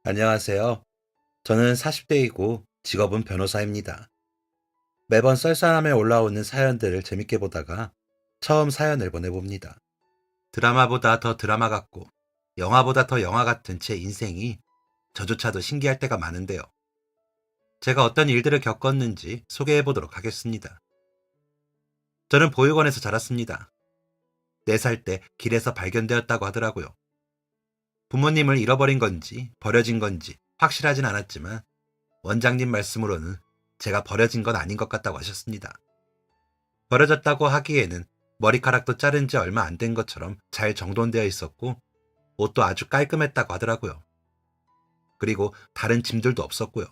안녕하세요. 저는 40대이고 직업은 변호사입니다. 매번 썰썰함에 올라오는 사연들을 재밌게 보다가 처음 사연을 보내봅니다. 드라마보다 더 드라마 같고 영화보다 더 영화 같은 제 인생이 저조차도 신기할 때가 많은데요. 제가 어떤 일들을 겪었는지 소개해 보도록 하겠습니다. 저는 보육원에서 자랐습니다. 4살 때 길에서 발견되었다고 하더라고요. 부모님을 잃어버린 건지 버려진 건지 확실하진 않았지만 원장님 말씀으로는 제가 버려진 건 아닌 것 같다고 하셨습니다. 버려졌다고 하기에는 머리카락도 자른 지 얼마 안 된 것처럼 잘 정돈되어 있었고 옷도 아주 깔끔했다고 하더라고요. 그리고 다른 짐들도 없었고요.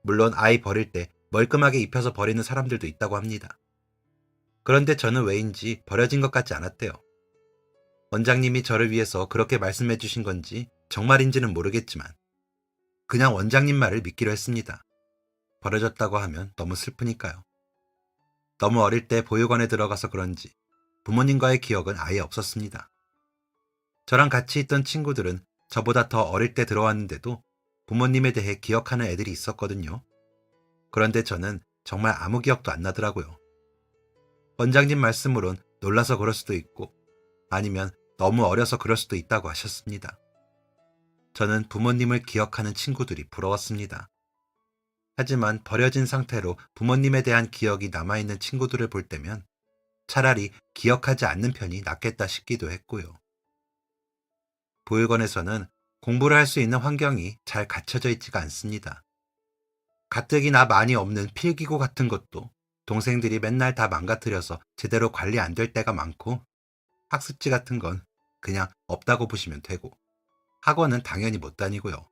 물론 아이 버릴 때 멀끔하게 입혀서 버리는 사람들도 있다고 합니다. 그런데 저는 왜인지 버려진 것 같지 않았대요. 원장님이 저를 위해서 그렇게 말씀해 주신 건지 정말인지는 모르겠지만 그냥 원장님 말을 믿기로 했습니다. 버려졌다고 하면 너무 슬프니까요. 너무 어릴 때 보육원에 들어가서 그런지 부모님과의 기억은 아예 없었습니다. 저랑 같이 있던 친구들은 저보다 더 어릴 때 들어왔는데도 부모님에 대해 기억하는 애들이 있었거든요. 그런데 저는 정말 아무 기억도 안 나더라고요. 원장님 말씀으론 놀라서 그럴 수도 있고 아니면 너무 어려서 그럴 수도 있다고 하셨습니다. 저는 부모님을 기억하는 친구들이 부러웠습니다. 하지만 버려진 상태로 부모님에 대한 기억이 남아있는 친구들을 볼 때면 차라리 기억하지 않는 편이 낫겠다 싶기도 했고요. 보육원에서는 공부를 할 수 있는 환경이 잘 갖춰져 있지가 않습니다. 가뜩이나 많이 없는 필기구 같은 것도 동생들이 맨날 다 망가뜨려서 제대로 관리 안 될 때가 많고 학습지 같은 건 그냥 없다고 보시면 되고 학원은 당연히 못 다니고요.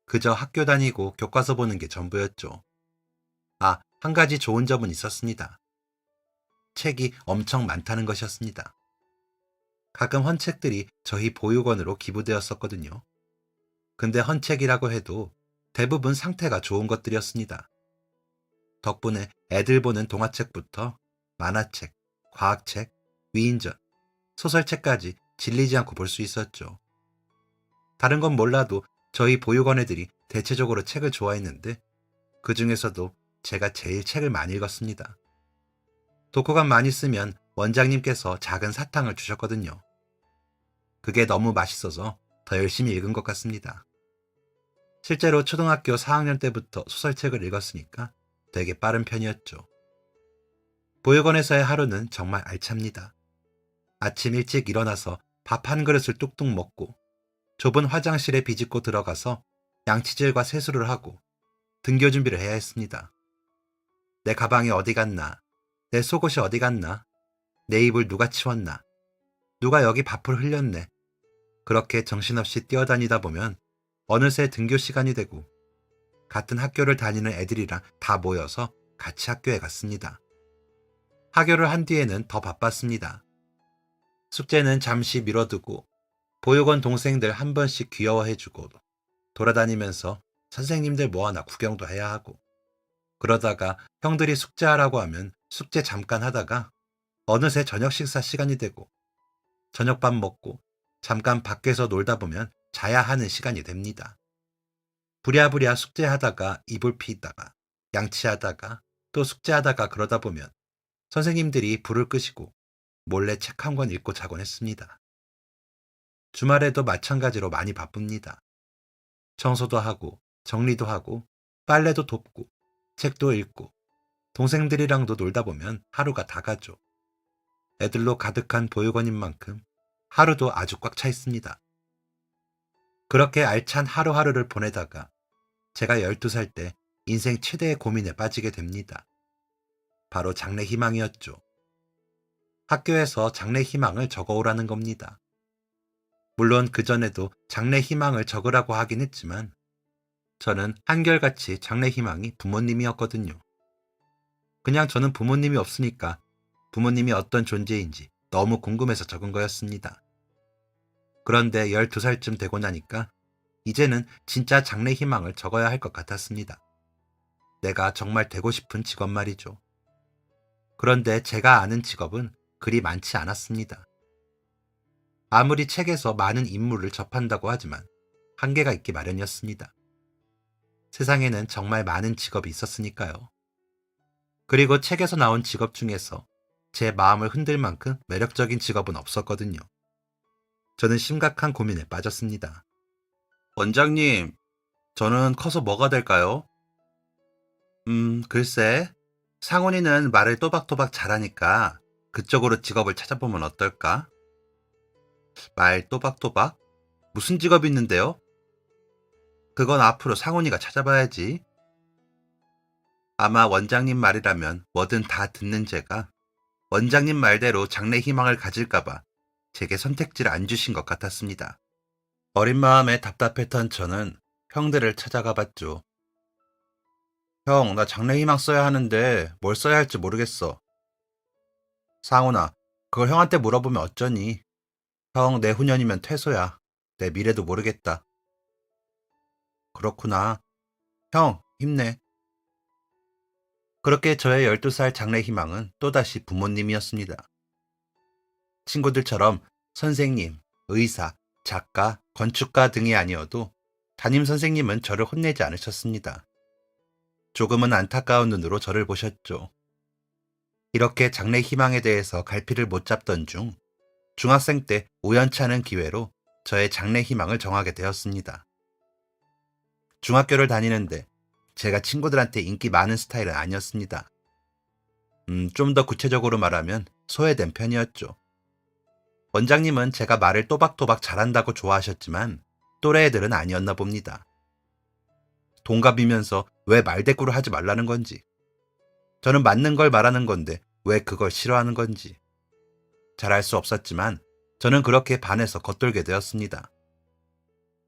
그저 학교 다니고 교과서 보는 게 전부였죠. 아, 한 가지 좋은 점은 있었습니다. 책이 엄청 많다는 것이었습니다. 가끔 헌책들이 저희 보육원으로 기부되었었거든요. 근데 헌책이라고 해도 대부분 상태가 좋은 것들이었습니다. 덕분에 애들 보는 동화책부터 만화책, 과학책, 위인전, 소설책까지 질리지 않고 볼 수 있었죠. 다른 건 몰라도 저희 보육원 애들이 대체적으로 책을 좋아했는데 그 중에서도 제가 제일 책을 많이 읽었습니다. 독후감 많이 쓰면 원장님께서 작은 사탕을 주셨거든요. 그게 너무 맛있어서 더 열심히 읽은 것 같습니다. 실제로 초등학교 4학년 때부터 소설책을 읽었으니까 되게 빠른 편이었죠. 보육원에서의 하루는 정말 알찹니다. 아침 일찍 일어나서 밥 한 그릇을 뚝뚝 먹고 좁은 화장실에 비집고 들어가서 양치질과 세수를 하고 등교 준비를 해야 했습니다. 내 가방이 어디 갔나? 내 속옷이 어디 갔나? 내 입을 누가 치웠나? 누가 여기 밥을 흘렸네? 그렇게 정신없이 뛰어다니다 보면 어느새 등교 시간이 되고 같은 학교를 다니는 애들이랑 다 모여서 같이 학교에 갔습니다. 하교를 한 뒤에는 더 바빴습니다. 숙제는 잠시 미뤄두고 보육원 동생들 한 번씩 귀여워해주고 돌아다니면서 선생님들 뭐하나 구경도 해야 하고 그러다가 형들이 숙제하라고 하면 숙제 잠깐 하다가 어느새 저녁 식사 시간이 되고 저녁밥 먹고 잠깐 밖에서 놀다 보면 자야 하는 시간이 됩니다. 부랴부랴 숙제하다가 이불 피다가 양치하다가 또 숙제하다가 그러다 보면 선생님들이 불을 끄시고 몰래 책 한 권 읽고 자곤 했습니다. 주말에도 마찬가지로 많이 바쁩니다. 청소도 하고 정리도 하고 빨래도 돕고 책도 읽고 동생들이랑도 놀다 보면 하루가 다 가죠. 애들로 가득한 보육원인 만큼 하루도 아주 꽉 차 있습니다. 그렇게 알찬 하루하루를 보내다가 제가 12살 때 인생 최대의 고민에 빠지게 됩니다. 바로 장래 희망이었죠. 학교에서 장래 희망을 적어오라는 겁니다. 물론 그전에도 장래 희망을 적으라고 하긴 했지만 저는 한결같이 장래 희망이 부모님이었거든요. 그냥 저는 부모님이 없으니까 부모님이 어떤 존재인지 너무 궁금해서 적은 거였습니다. 그런데 12살쯤 되고 나니까 이제는 진짜 장래 희망을 적어야 할 것 같았습니다. 내가 정말 되고 싶은 직업 말이죠. 그런데 제가 아는 직업은 그리 많지 않았습니다. 아무리 책에서 많은 인물을 접한다고 하지만 한계가 있기 마련이었습니다. 세상에는 정말 많은 직업이 있었으니까요. 그리고 책에서 나온 직업 중에서 제 마음을 흔들 만큼 매력적인 직업은 없었거든요. 저는 심각한 고민에 빠졌습니다. 원장님, 저는 커서 뭐가 될까요? 글쎄. 상훈이는 말을 또박또박 잘하니까 그쪽으로 직업을 찾아보면 어떨까? 말 또박또박? 무슨 직업이 있는데요? 그건 앞으로 상훈이가 찾아봐야지. 아마 원장님 말이라면 뭐든 다 듣는 제가 원장님 말대로 장래 희망을 가질까봐 제게 선택지를 안 주신 것 같았습니다. 어린 마음에 답답했던 저는 형들을 찾아가 봤죠. 형, 나 장래 희망 써야 하는데 뭘 써야 할지 모르겠어. 상훈아, 그걸 형한테 물어보면 어쩌니? 형, 내후년이면 퇴소야. 내 미래도 모르겠다. 그렇구나. 형, 힘내. 그렇게 저의 12살 장래 희망은 또다시 부모님이었습니다. 친구들처럼 선생님, 의사, 작가, 건축가 등이 아니어도 담임 선생님은 저를 혼내지 않으셨습니다. 조금은 안타까운 눈으로 저를 보셨죠. 이렇게 장래 희망에 대해서 갈피를 못 잡던 중 중학생 때 우연찮은 기회로 저의 장래 희망을 정하게 되었습니다. 중학교를 다니는데 제가 친구들한테 인기 많은 스타일은 아니었습니다. 좀 더 구체적으로 말하면 소외된 편이었죠. 원장님은 제가 말을 또박또박 잘한다고 좋아하셨지만 또래 애들은 아니었나 봅니다. 동갑이면서 왜 말대꾸를 하지 말라는 건지, 저는 맞는 걸 말하는 건데 왜 그걸 싫어하는 건지 잘 알 수 없었지만 저는 그렇게 반에서 겉돌게 되었습니다.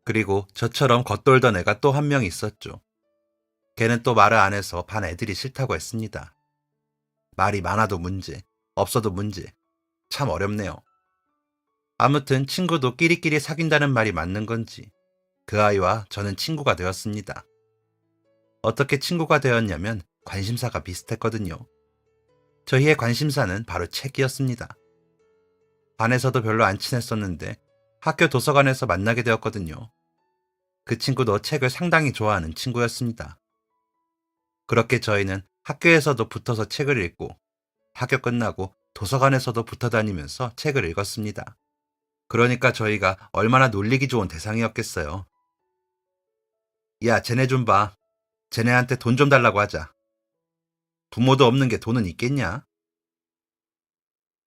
그리고 저처럼 겉돌던 애가 또 한 명 있었죠. 걔는 또 말을 안 해서 반 애들이 싫다고 했습니다. 말이 많아도 문제, 없어도 문제. 참 어렵네요. 아무튼 친구도 끼리끼리 사귄다는 말이 맞는 건지 그 아이와 저는 친구가 되었습니다. 어떻게 친구가 되었냐면 관심사가 비슷했거든요. 저희의 관심사는 바로 책이었습니다. 반에서도 별로 안 친했었는데 학교 도서관에서 만나게 되었거든요. 그 친구도 책을 상당히 좋아하는 친구였습니다. 그렇게 저희는 학교에서도 붙어서 책을 읽고 학교 끝나고 도서관에서도 붙어 다니면서 책을 읽었습니다. 그러니까 저희가 얼마나 놀리기 좋은 대상이었겠어요. 야, 쟤네 좀 봐. 쟤네한테 돈 좀 달라고 하자. 부모도 없는 게 돈은 있겠냐?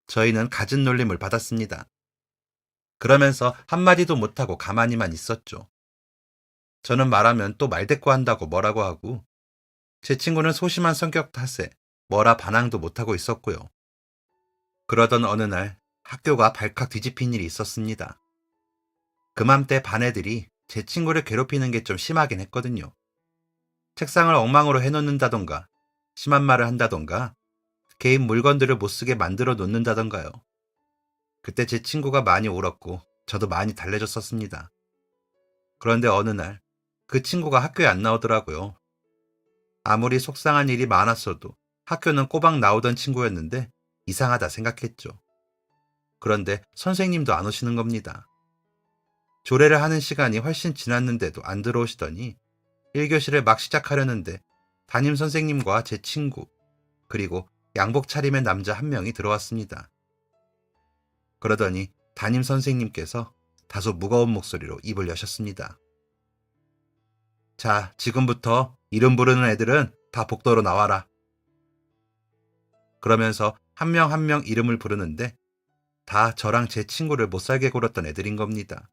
저희는 갖은 놀림을 받았습니다. 그러면서 한마디도 못하고 가만히만 있었죠. 저는 말하면 또 말대꾸 한다고 뭐라고 하고, 제 친구는 소심한 성격 탓에 뭐라 반항도 못하고 있었고요. 그러던 어느 날 학교가 발칵 뒤집힌 일이 있었습니다. 그맘때 반 애들이 제 친구를 괴롭히는 게 좀 심하긴 했거든요. 책상을 엉망으로 해놓는다던가, 심한 말을 한다던가, 개인 물건들을 못쓰게 만들어 놓는다던가요. 그때 제 친구가 많이 울었고 저도 많이 달래줬었습니다. 그런데 어느 날 그 친구가 학교에 안 나오더라고요. 아무리 속상한 일이 많았어도 학교는 꼬박 나오던 친구였는데 이상하다 생각했죠. 그런데 선생님도 안 오시는 겁니다. 조례를 하는 시간이 훨씬 지났는데도 안 들어오시더니 1교시를 막 시작하려는데 담임 선생님과 제 친구, 그리고 양복 차림의 남자 한 명이 들어왔습니다. 그러더니 담임 선생님께서 다소 무거운 목소리로 입을 여셨습니다. 자, 지금부터 이름 부르는 애들은 다 복도로 나와라. 그러면서 한 명 한 명 이름을 부르는데 다 저랑 제 친구를 못살게 굴었던 애들인 겁니다.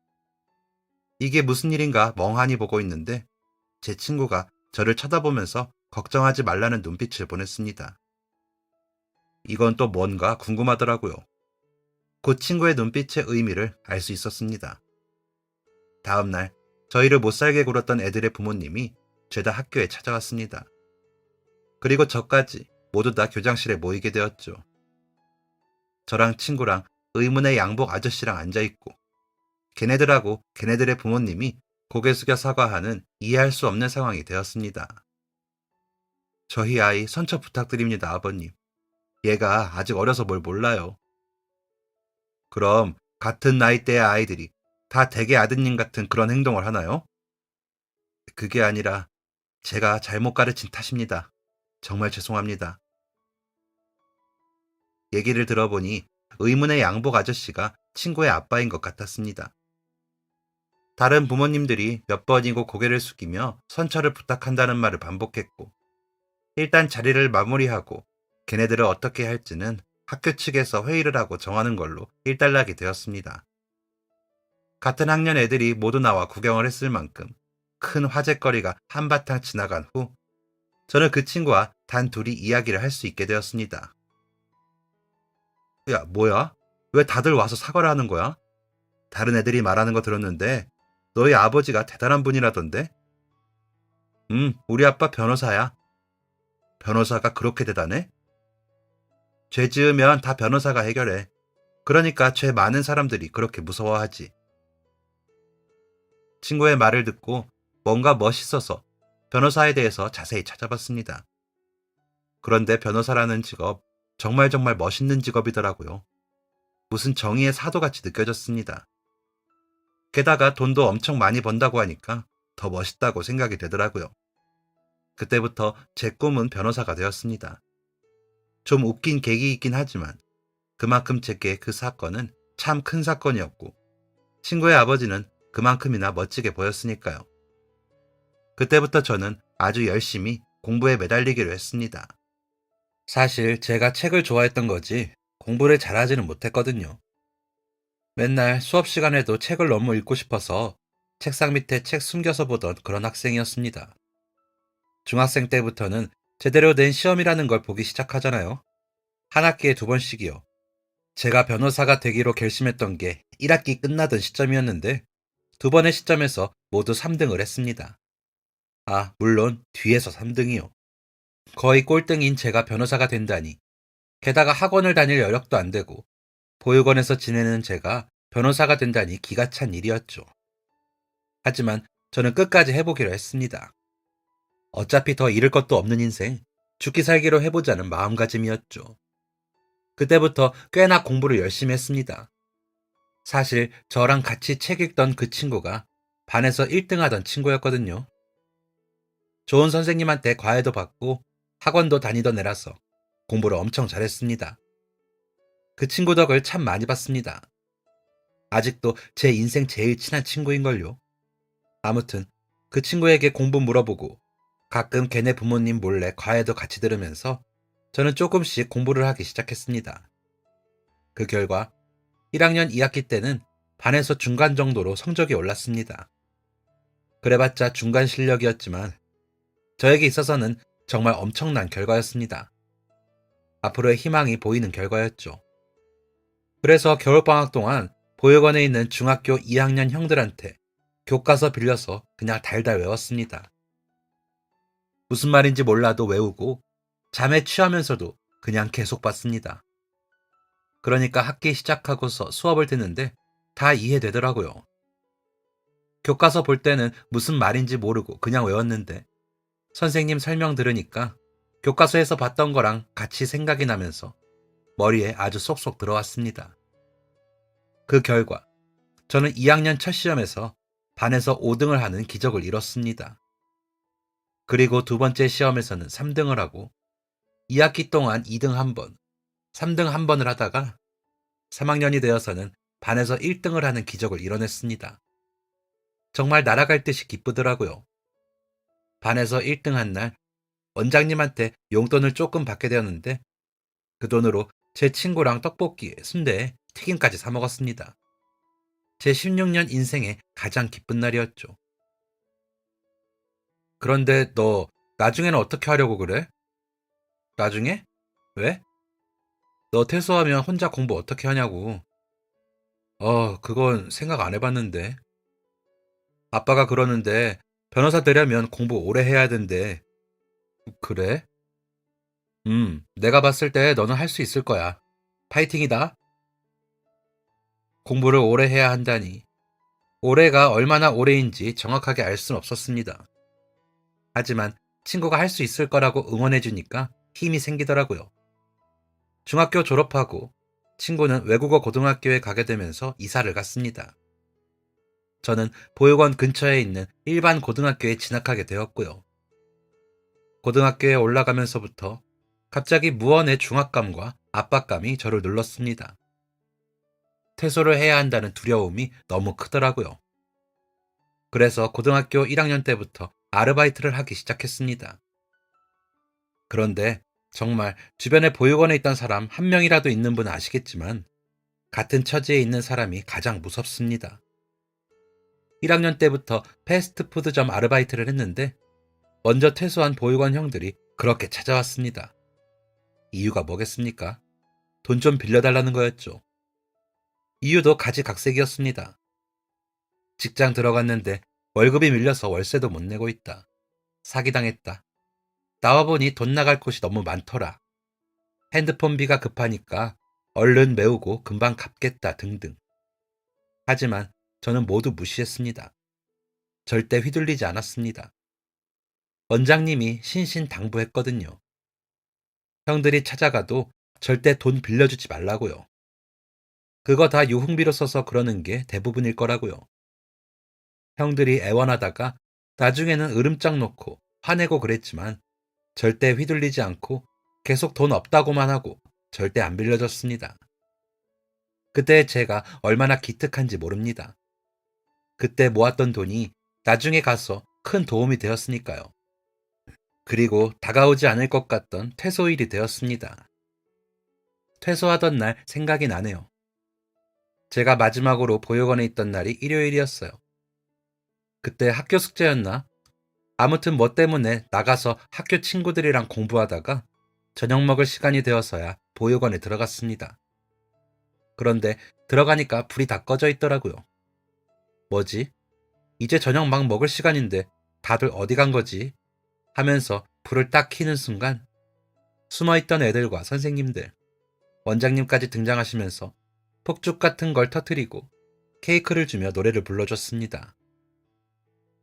이게 무슨 일인가 멍하니 보고 있는데 제 친구가 저를 쳐다보면서 걱정하지 말라는 눈빛을 보냈습니다. 이건 또 뭔가 궁금하더라고요. 그 친구의 눈빛의 의미를 알 수 있었습니다. 다음 날 저희를 못살게 굴었던 애들의 부모님이 죄다 학교에 찾아왔습니다. 그리고 저까지 모두 다 교장실에 모이게 되었죠. 저랑 친구랑 의문의 양복 아저씨랑 앉아있고 걔네들하고 걔네들의 부모님이 고개 숙여 사과하는 이해할 수 없는 상황이 되었습니다. 저희 아이 선처 부탁드립니다, 아버님. 얘가 아직 어려서 뭘 몰라요. 그럼 같은 나이대의 아이들이 다 대개 아드님 같은 그런 행동을 하나요? 그게 아니라 제가 잘못 가르친 탓입니다. 정말 죄송합니다. 얘기를 들어보니 의문의 양복 아저씨가 친구의 아빠인 것 같았습니다. 다른 부모님들이 몇 번이고 고개를 숙이며 선처를 부탁한다는 말을 반복했고, 일단 자리를 마무리하고 걔네들을 어떻게 할지는 학교 측에서 회의를 하고 정하는 걸로 일단락이 되었습니다. 같은 학년 애들이 모두 나와 구경을 했을 만큼 큰 화제거리가 한바탕 지나간 후 저는 그 친구와 단 둘이 이야기를 할 수 있게 되었습니다. 야, 뭐야? 왜 다들 와서 사과를 하는 거야? 다른 애들이 말하는 거 들었는데 너희 아버지가 대단한 분이라던데? 우리 아빠 변호사야. 변호사가 그렇게 대단해? 죄 지으면 다 변호사가 해결해. 그러니까 죄 많은 사람들이 그렇게 무서워하지. 친구의 말을 듣고 뭔가 멋있어서 변호사에 대해서 자세히 찾아봤습니다. 그런데 변호사라는 직업 정말 멋있는 직업이더라고요. 무슨 정의의 사도같이 느껴졌습니다. 게다가 돈도 엄청 많이 번다고 하니까 더 멋있다고 생각이 되더라고요. 그때부터 제 꿈은 변호사가 되었습니다. 좀 웃긴 계기이긴 하지만 그만큼 제게 그 사건은 참 큰 사건이었고 친구의 아버지는 그만큼이나 멋지게 보였으니까요. 그때부터 저는 아주 열심히 공부에 매달리기로 했습니다. 사실 제가 책을 좋아했던 거지 공부를 잘하지는 못했거든요. 맨날 수업 시간에도 책을 너무 읽고 싶어서 책상 밑에 책 숨겨서 보던 그런 학생이었습니다. 중학생 때부터는 제대로 된 시험이라는 걸 보기 시작하잖아요. 한 학기에 2번씩이요. 제가 변호사가 되기로 결심했던 게 1학기 끝나던 시점이었는데 2번의 시점에서 모두 3등을 했습니다. 아, 물론 뒤에서 3등이요. 거의 꼴등인 제가 변호사가 된다니. 게다가 학원을 다닐 여력도 안 되고 보육원에서 지내는 제가 변호사가 된다니 기가 찬 일이었죠. 하지만 저는 끝까지 해보기로 했습니다. 어차피 더 잃을 것도 없는 인생, 죽기 살기로 해보자는 마음가짐이었죠. 그때부터 꽤나 공부를 열심히 했습니다. 사실 저랑 같이 책 읽던 그 친구가 반에서 1등 하던 친구였거든요. 좋은 선생님한테 과외도 받고 학원도 다니던 애라서 공부를 엄청 잘했습니다. 그 친구 덕을 참 많이 봤습니다. 아직도 제 인생 제일 친한 친구인걸요. 아무튼 그 친구에게 공부 물어보고 가끔 걔네 부모님 몰래 과외도 같이 들으면서 저는 조금씩 공부를 하기 시작했습니다. 그 결과 1학년 2학기 때는 반에서 중간 정도로 성적이 올랐습니다. 그래봤자 중간 실력이었지만 저에게 있어서는 정말 엄청난 결과였습니다. 앞으로의 희망이 보이는 결과였죠. 그래서 겨울방학 동안 보육원에 있는 중학교 2학년 형들한테 교과서 빌려서 그냥 달달 외웠습니다. 무슨 말인지 몰라도 외우고 잠에 취하면서도 그냥 계속 봤습니다. 그러니까 학기 시작하고서 수업을 듣는데 다 이해되더라고요. 교과서 볼 때는 무슨 말인지 모르고 그냥 외웠는데 선생님 설명 들으니까 교과서에서 봤던 거랑 같이 생각이 나면서 머리에 아주 쏙쏙 들어왔습니다. 그 결과 저는 2학년 첫 시험에서 반에서 5등을 하는 기적을 이뤘습니다. 그리고 2번째 시험에서는 3등을 하고 2학기 동안 2등 1번, 3등 1번을 하다가 3학년이 되어서는 반에서 1등을 하는 기적을 이뤄냈습니다. 정말 날아갈 듯이 기쁘더라고요. 반에서 1등 한 날 원장님한테 용돈을 조금 받게 되었는데 그 돈으로 제 친구랑 떡볶이에 순대에 튀김까지 사 먹었습니다. 제 16년 인생의 가장 기쁜 날이었죠. 그런데 너 나중에는 어떻게 하려고 그래? 나중에? 왜? 너 퇴소하면 혼자 공부 어떻게 하냐고. 그건 생각 안 해봤는데. 아빠가 그러는데 변호사 되려면 공부 오래 해야 된대. 그래? 내가 봤을 때 너는 할 수 있을 거야. 파이팅이다. 공부를 오래 해야 한다니. 올해가 얼마나 오래인지 정확하게 알 순 없었습니다. 하지만 친구가 할 수 있을 거라고 응원해주니까 힘이 생기더라고요. 중학교 졸업하고 친구는 외국어 고등학교에 가게 되면서 이사를 갔습니다. 저는 보육원 근처에 있는 일반 고등학교에 진학하게 되었고요. 고등학교에 올라가면서부터 갑자기 무언의 중압감과 압박감이 저를 눌렀습니다. 퇴소를 해야 한다는 두려움이 너무 크더라고요. 그래서 고등학교 1학년 때부터 아르바이트를 하기 시작했습니다. 그런데 정말 주변에 보육원에 있던 사람 한 명이라도 있는 분은 아시겠지만 같은 처지에 있는 사람이 가장 무섭습니다. 1학년 때부터 패스트푸드점 아르바이트를 했는데 먼저 퇴소한 보육원 형들이 그렇게 찾아왔습니다. 이유가 뭐겠습니까? 돈 좀 빌려달라는 거였죠. 이유도 가지각색이었습니다. 직장 들어갔는데 월급이 밀려서 월세도 못 내고 있다. 사기당했다. 나와보니 돈 나갈 곳이 너무 많더라. 핸드폰비가 급하니까 얼른 메우고 금방 갚겠다 등등. 하지만 저는 모두 무시했습니다. 절대 휘둘리지 않았습니다. 원장님이 신신당부했거든요. 형들이 찾아가도 절대 돈 빌려주지 말라고요. 그거 다 유흥비로 써서 그러는 게 대부분일 거라고요. 형들이 애원하다가 나중에는 으름장 놓고 화내고 그랬지만 절대 휘둘리지 않고 계속 돈 없다고만 하고 절대 안 빌려줬습니다. 그때 제가 얼마나 기특한지 모릅니다. 그때 모았던 돈이 나중에 가서 큰 도움이 되었으니까요. 그리고 다가오지 않을 것 같던 퇴소일이 되었습니다. 퇴소하던 날 생각이 나네요. 제가 마지막으로 보육원에 있던 날이 일요일이었어요. 그때 학교 숙제였나? 아무튼 뭐 때문에 나가서 학교 친구들이랑 공부하다가 저녁 먹을 시간이 되어서야 보육원에 들어갔습니다. 그런데 들어가니까 불이 다 꺼져 있더라고요. 뭐지? 이제 저녁 막 먹을 시간인데 다들 어디 간 거지? 하면서 불을 딱 켜는 순간 숨어있던 애들과 선생님들, 원장님까지 등장하시면서 폭죽 같은 걸 터뜨리고 케이크를 주며 노래를 불러줬습니다.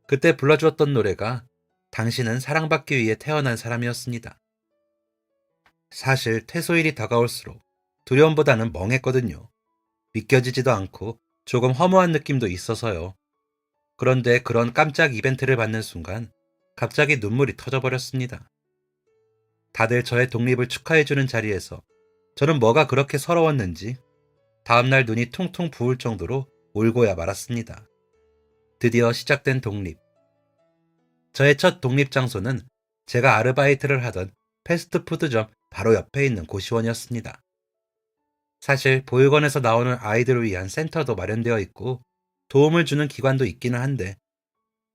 그때 불러주었던 노래가 당신은 사랑받기 위해 태어난 사람이었습니다. 사실 퇴소일이 다가올수록 두려움보다는 멍했거든요. 믿겨지지도 않고 조금 허무한 느낌도 있어서요. 그런데 그런 깜짝 이벤트를 받는 순간 갑자기 눈물이 터져버렸습니다. 다들 저의 독립을 축하해주는 자리에서 저는 뭐가 그렇게 서러웠는지 다음날 눈이 퉁퉁 부을 정도로 울고야 말았습니다. 드디어 시작된 독립. 저의 첫 독립 장소는 제가 아르바이트를 하던 패스트푸드점 바로 옆에 있는 고시원이었습니다. 사실 보육원에서 나오는 아이들을 위한 센터도 마련되어 있고 도움을 주는 기관도 있기는 한데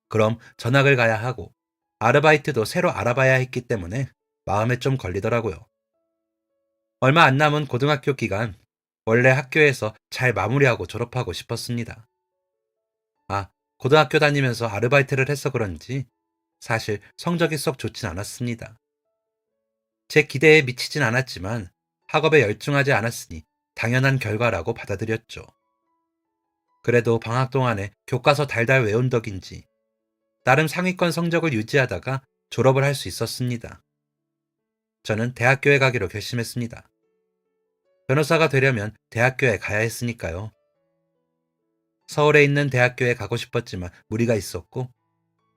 그럼 전학을 가야 하고 아르바이트도 새로 알아봐야 했기 때문에 마음에 좀 걸리더라고요. 얼마 안 남은 고등학교 기간 원래 학교에서 잘 마무리하고 졸업하고 싶었습니다. 고등학교 다니면서 아르바이트를 해서 그런지 사실 성적이 썩 좋진 않았습니다. 제 기대에 미치진 않았지만 학업에 열중하지 않았으니 당연한 결과라고 받아들였죠. 그래도 방학 동안에 교과서 달달 외운 덕인지 나름 상위권 성적을 유지하다가 졸업을 할 수 있었습니다. 저는 대학교에 가기로 결심했습니다. 변호사가 되려면 대학교에 가야 했으니까요. 서울에 있는 대학교에 가고 싶었지만 무리가 있었고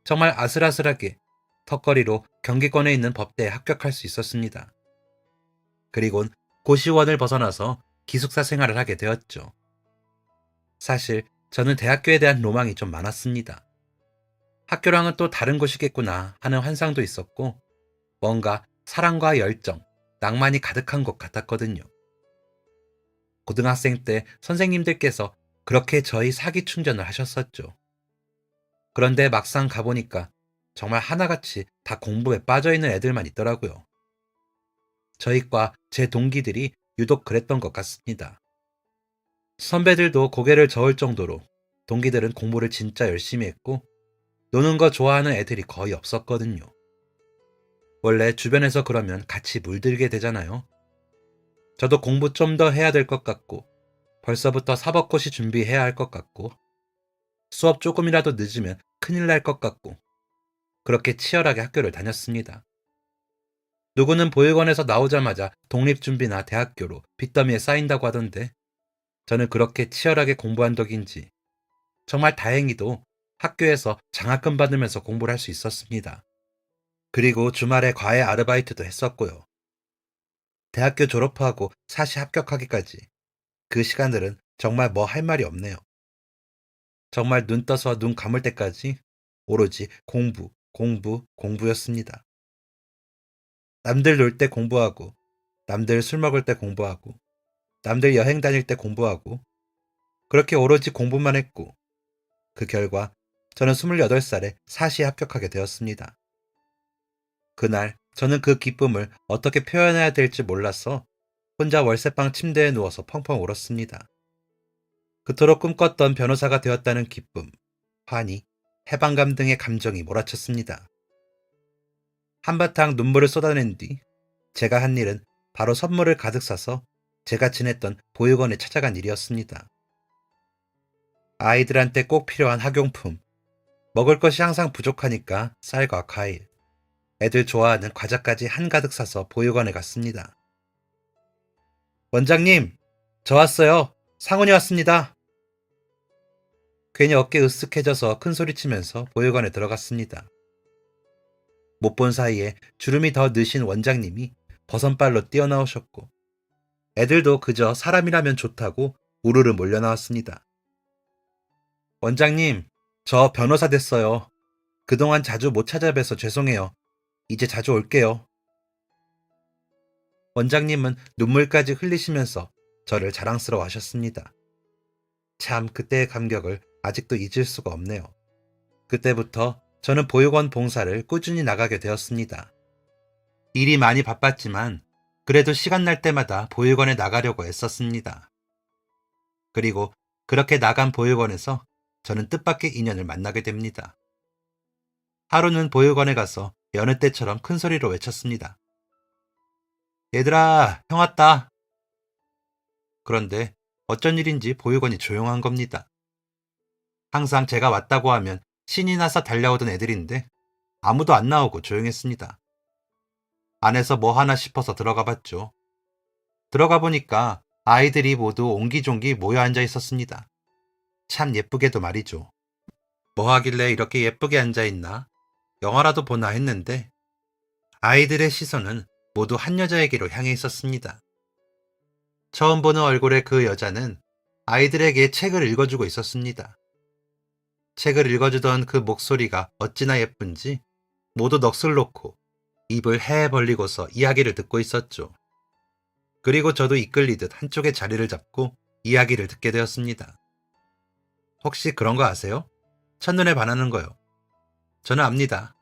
정말 아슬아슬하게 턱걸이로 경기권에 있는 법대에 합격할 수 있었습니다. 그리곤 고시원을 벗어나서 기숙사 생활을 하게 되었죠. 사실 저는 대학교에 대한 로망이 좀 많았습니다. 학교랑은 또 다른 곳이겠구나 하는 환상도 있었고 뭔가 사랑과 열정, 낭만이 가득한 것 같았거든요. 고등학생 때 선생님들께서 그렇게 저희 사기 충전을 하셨었죠. 그런데 막상 가보니까 정말 하나같이 다 공부에 빠져있는 애들만 있더라고요. 저희과 제 동기들이 유독 그랬던 것 같습니다. 선배들도 고개를 저을 정도로 동기들은 공부를 진짜 열심히 했고 노는 거 좋아하는 애들이 거의 없었거든요. 원래 주변에서 그러면 같이 물들게 되잖아요. 저도 공부 좀 더 해야 될 것 같고 벌써부터 사법고시 준비해야 할 것 같고 수업 조금이라도 늦으면 큰일 날 것 같고 그렇게 치열하게 학교를 다녔습니다. 누구는 보육원에서 나오자마자 독립준비나 대학교로 빚더미에 쌓인다고 하던데 저는 그렇게 치열하게 공부한 덕인지 정말 다행히도 학교에서 장학금 받으면서 공부를 할 수 있었습니다. 그리고 주말에 과외 아르바이트도 했었고요. 대학교 졸업하고 사시 합격하기까지 그 시간들은 정말 뭐 할 말이 없네요. 정말 눈 떠서 눈 감을 때까지 오로지 공부, 공부, 공부였습니다. 남들 놀 때 공부하고, 남들 술 먹을 때 공부하고, 남들 여행 다닐 때 공부하고, 그렇게 오로지 공부만 했고, 그 결과 저는 28살에 사시에 합격하게 되었습니다. 그날 저는 그 기쁨을 어떻게 표현해야 될지 몰라서 혼자 월세방 침대에 누워서 펑펑 울었습니다. 그토록 꿈꿨던 변호사가 되었다는 기쁨, 환희, 해방감 등의 감정이 몰아쳤습니다. 한바탕 눈물을 쏟아낸 뒤 제가 한 일은 바로 선물을 가득 싸서 제가 지냈던 보육원에 찾아간 일이었습니다. 아이들한테 꼭 필요한 학용품, 먹을 것이 항상 부족하니까 쌀과 과일, 애들 좋아하는 과자까지 한가득 사서 보육원에 갔습니다. 원장님, 저 왔어요. 상훈이 왔습니다. 괜히 어깨 으쓱해져서 큰 소리치면서 보육원에 들어갔습니다. 못 본 사이에 주름이 더 느신 원장님이 버선발로 뛰어나오셨고 애들도 그저 사람이라면 좋다고 우르르 몰려 나왔습니다. 원장님, 저 변호사 됐어요. 그동안 자주 못 찾아뵈서 죄송해요. 이제 자주 올게요. 원장님은 눈물까지 흘리시면서 저를 자랑스러워 하셨습니다. 참 그때의 감격을 아직도 잊을 수가 없네요. 그때부터 저는 보육원 봉사를 꾸준히 나가게 되었습니다. 일이 많이 바빴지만 그래도 시간 날 때마다 보육원에 나가려고 애썼습니다. 그리고 그렇게 나간 보육원에서 저는 뜻밖의 인연을 만나게 됩니다. 하루는 보육원에 가서 여느 때처럼 큰 소리로 외쳤습니다. 얘들아, 형 왔다. 그런데 어쩐 일인지 보육원이 조용한 겁니다. 항상 제가 왔다고 하면 신이 나서 달려오던 애들인데 아무도 안 나오고 조용했습니다. 안에서 뭐 하나 싶어서 들어가 봤죠. 들어가 보니까 아이들이 모두 옹기종기 모여 앉아 있었습니다. 참 예쁘게도 말이죠. 뭐 하길래 이렇게 예쁘게 앉아 있나? 영화라도 보나 했는데 아이들의 시선은 모두 한 여자에게로 향해 있었습니다. 처음 보는 얼굴의 그 여자는 아이들에게 책을 읽어주고 있었습니다. 책을 읽어주던 그 목소리가 어찌나 예쁜지 모두 넋을 놓고 입을 헤 벌리고서 이야기를 듣고 있었죠. 그리고 저도 이끌리듯 한쪽에 자리를 잡고 이야기를 듣게 되었습니다. 혹시 그런 거 아세요? 첫눈에 반하는 거요. 저는 압니다.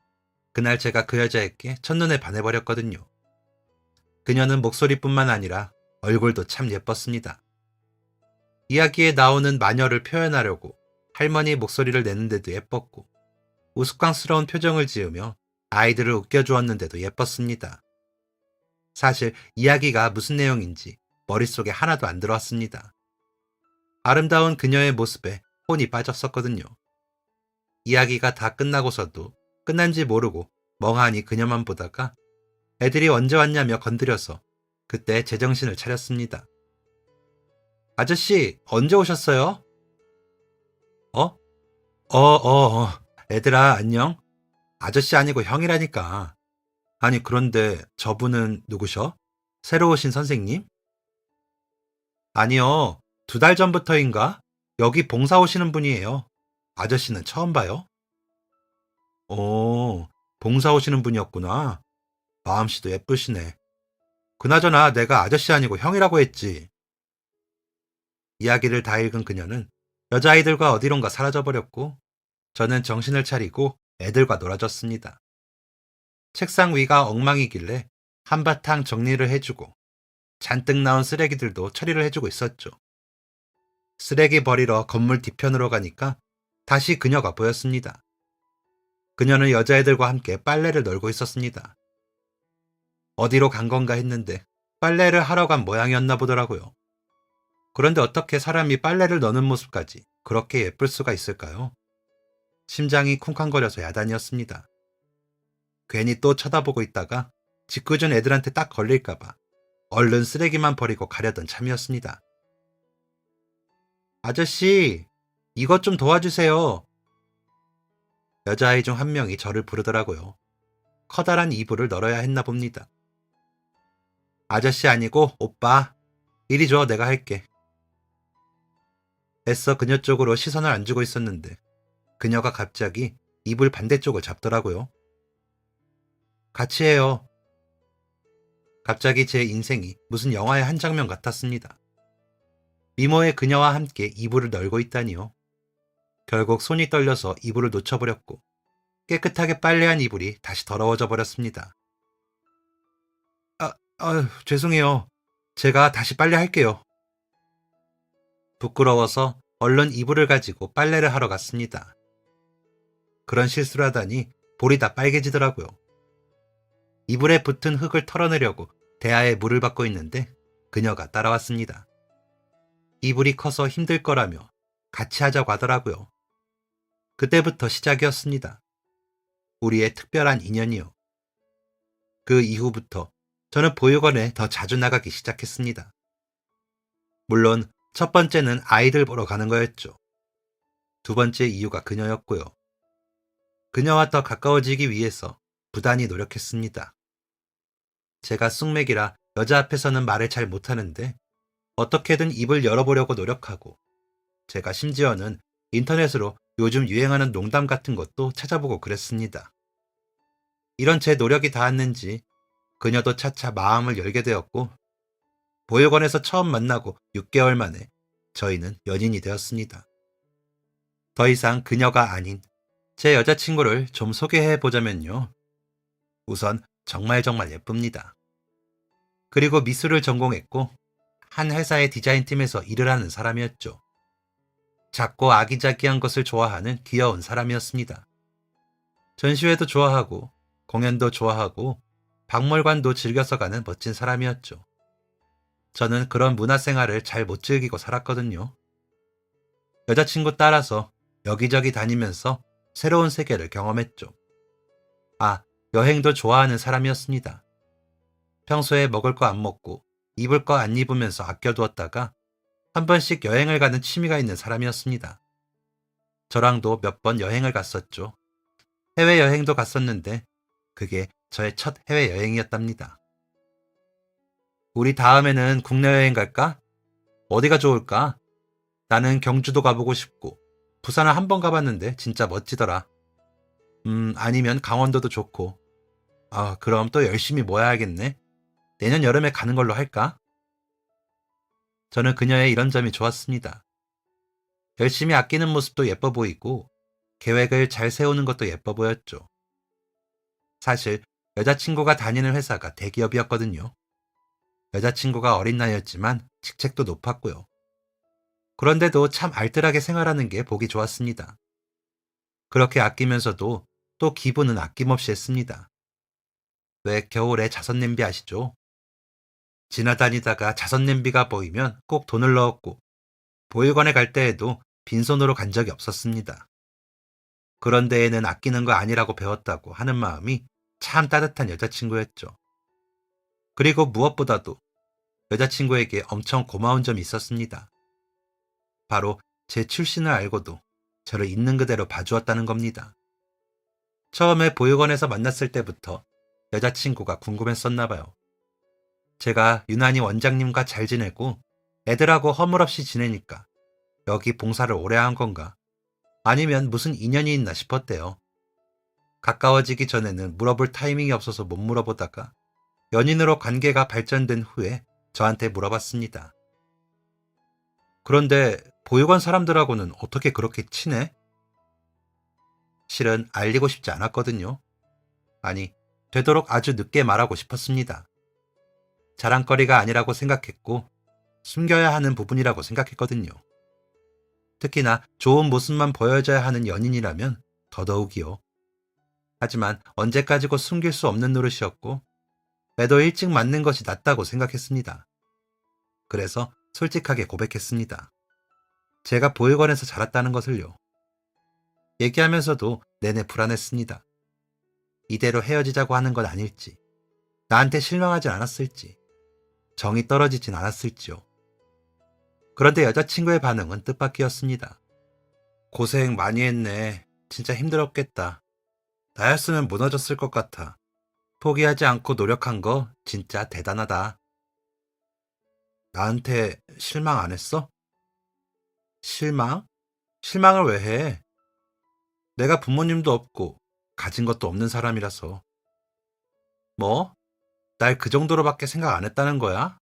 그날 제가 그 여자에게 첫눈에 반해버렸거든요. 그녀는 목소리뿐만 아니라 얼굴도 참 예뻤습니다. 이야기에 나오는 마녀를 표현하려고 할머니 목소리를 내는데도 예뻤고 우스꽝스러운 표정을 지으며 아이들을 웃겨주었는데도 예뻤습니다. 사실 이야기가 무슨 내용인지 머릿속에 하나도 안 들어왔습니다. 아름다운 그녀의 모습에 혼이 빠졌었거든요. 이야기가 다 끝나고서도 끝난지 모르고 멍하니 그녀만 보다가 애들이 언제 왔냐며 건드려서 그때 제정신을 차렸습니다. 아저씨, 언제 오셨어요? 어? 애들아, 안녕? 아저씨 아니고 형이라니까. 아니, 그런데 저분은 누구셔? 새로 오신 선생님? 아니요, 2달 전부터인가? 여기 봉사 오시는 분이에요. 아저씨는 처음 봐요? 오, 봉사 오시는 분이었구나. 마음씨도 예쁘시네. 그나저나 내가 아저씨 아니고 형이라고 했지. 이야기를 다 읽은 그녀는 여자아이들과 어디론가 사라져버렸고 저는 정신을 차리고 애들과 놀아줬습니다. 책상 위가 엉망이길래 한바탕 정리를 해주고 잔뜩 나온 쓰레기들도 처리를 해주고 있었죠. 쓰레기 버리러 건물 뒤편으로 가니까 다시 그녀가 보였습니다. 그녀는 여자애들과 함께 빨래를 널고 있었습니다. 어디로 간 건가 했는데 빨래를 하러 간 모양이었나 보더라고요. 그런데 어떻게 사람이 빨래를 넣는 모습까지 그렇게 예쁠 수가 있을까요? 심장이 쿵쾅거려서 야단이었습니다. 괜히 또 쳐다보고 있다가 짓궂은 애들한테 딱 걸릴까봐 얼른 쓰레기만 버리고 가려던 참이었습니다. 아저씨, 이것 좀 도와주세요. 여자아이 중 한 명이 저를 부르더라고요. 커다란 이불을 널어야 했나 봅니다. 아저씨 아니고 오빠. 이리 줘, 내가 할게. 애써 그녀 쪽으로 시선을 안 주고 있었는데 그녀가 갑자기 이불 반대쪽을 잡더라고요. 같이 해요. 갑자기 제 인생이 무슨 영화의 한 장면 같았습니다. 미모의 그녀와 함께 이불을 널고 있다니요. 결국 손이 떨려서 이불을 놓쳐버렸고 깨끗하게 빨래한 이불이 다시 더러워져 버렸습니다. 죄송해요. 제가 다시 빨래할게요. 부끄러워서 얼른 이불을 가지고 빨래를 하러 갔습니다. 그런 실수를 하다니 볼이 다 빨개지더라고요. 이불에 붙은 흙을 털어내려고 대야에 물을 받고 있는데 그녀가 따라왔습니다. 이불이 커서 힘들 거라며 같이 하자고 하더라고요. 그때부터 시작이었습니다. 우리의 특별한 인연이요. 그 이후부터 저는 보육원에 더 자주 나가기 시작했습니다. 물론 첫 번째는 아이들 보러 가는 거였죠. 두 번째 이유가 그녀였고요. 그녀와 더 가까워지기 위해서 부단히 노력했습니다. 제가 쑥맥이라 여자 앞에서는 말을 잘 못하는데 어떻게든 입을 열어보려고 노력하고 제가 심지어는 인터넷으로 요즘 유행하는 농담 같은 것도 찾아보고 그랬습니다. 이런 제 노력이 닿았는지 그녀도 차차 마음을 열게 되었고 보육원에서 처음 만나고 6개월 만에 저희는 연인이 되었습니다. 더 이상 그녀가 아닌 제 여자친구를 좀 소개해 보자면요. 우선 정말 예쁩니다. 그리고 미술을 전공했고 한 회사의 디자인팀에서 일을 하는 사람이었죠. 작고 아기자기한 것을 좋아하는 귀여운 사람이었습니다. 전시회도 좋아하고 공연도 좋아하고 박물관도 즐겨서 가는 멋진 사람이었죠. 저는 그런 문화생활을 잘 못 즐기고 살았거든요. 여자친구 따라서 여기저기 다니면서 새로운 세계를 경험했죠. 여행도 좋아하는 사람이었습니다. 평소에 먹을 거 안 먹고 입을 거 안 입으면서 아껴두었다가 한 번씩 여행을 가는 취미가 있는 사람이었습니다. 저랑도 몇 번 여행을 갔었죠. 해외여행도 갔었는데 그게 저의 첫 해외여행이었답니다. 우리 다음에는 국내 여행 갈까? 어디가 좋을까? 나는 경주도 가보고 싶고 부산을 한 번 가봤는데 진짜 멋지더라. 아니면 강원도도 좋고. 그럼 또 열심히 모아야겠네. 내년 여름에 가는 걸로 할까? 저는 그녀의 이런 점이 좋았습니다. 열심히 아끼는 모습도 예뻐 보이고 계획을 잘 세우는 것도 예뻐 보였죠. 사실 여자친구가 다니는 회사가 대기업이었거든요. 여자친구가 어린 나이였지만 직책도 높았고요. 그런데도 참 알뜰하게 생활하는 게 보기 좋았습니다. 그렇게 아끼면서도 또 기분은 아낌없이 했습니다. 왜 겨울에 자선냄비 아시죠? 지나다니다가 자선냄비가 보이면 꼭 돈을 넣었고 보육원에 갈 때에도 빈손으로 간 적이 없었습니다. 그런 데에는 아끼는 거 아니라고 배웠다고 하는 마음이 참 따뜻한 여자친구였죠. 그리고 무엇보다도 여자친구에게 엄청 고마운 점이 있었습니다. 바로 제 출신을 알고도 저를 있는 그대로 봐주었다는 겁니다. 처음에 보육원에서 만났을 때부터 여자친구가 궁금했었나 봐요. 제가 유난히 원장님과 잘 지내고 애들하고 허물없이 지내니까 여기 봉사를 오래 한 건가? 아니면 무슨 인연이 있나 싶었대요. 가까워지기 전에는 물어볼 타이밍이 없어서 못 물어보다가 연인으로 관계가 발전된 후에 저한테 물어봤습니다. 그런데 보육원 사람들하고는 어떻게 그렇게 친해? 실은 알리고 싶지 않았거든요. 아니, 되도록 아주 늦게 말하고 싶었습니다. 자랑거리가 아니라고 생각했고 숨겨야 하는 부분이라고 생각했거든요. 특히나 좋은 모습만 보여줘야 하는 연인이라면 더더욱이요. 하지만 언제까지고 숨길 수 없는 노릇이었고 매도 일찍 맞는 것이 낫다고 생각했습니다. 그래서 솔직하게 고백했습니다. 제가 보육원에서 자랐다는 것을요. 얘기하면서도 내내 불안했습니다. 이대로 헤어지자고 하는 건 아닐지, 나한테 실망하진 않았을지, 정이 떨어지진 않았을지요. 그런데 여자친구의 반응은 뜻밖이었습니다. 고생 많이 했네. 진짜 힘들었겠다. 나였으면 무너졌을 것 같아. 포기하지 않고 노력한 거 진짜 대단하다. 나한테 실망 안 했어? 실망? 실망을 왜 해? 내가 부모님도 없고 가진 것도 없는 사람이라서. 뭐? 날 그 정도로밖에 생각 안 했다는 거야?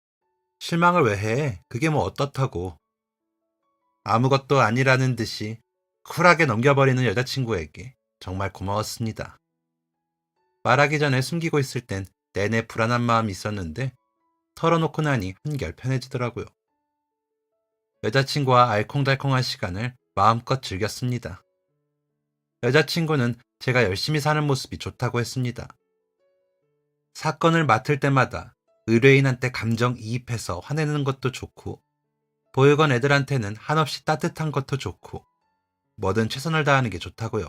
실망을 왜 해? 그게 뭐 어떻다고. 아무것도 아니라는 듯이 쿨하게 넘겨버리는 여자친구에게 정말 고마웠습니다. 말하기 전에 숨기고 있을 땐 내내 불안한 마음이 있었는데 털어놓고 나니 한결 편해지더라고요. 여자친구와 알콩달콩한 시간을 마음껏 즐겼습니다. 여자친구는 제가 열심히 사는 모습이 좋다고 했습니다. 사건을 맡을 때마다 의뢰인한테 감정이입해서 화내는 것도 좋고 보육원 애들한테는 한없이 따뜻한 것도 좋고 뭐든 최선을 다하는 게 좋다고요.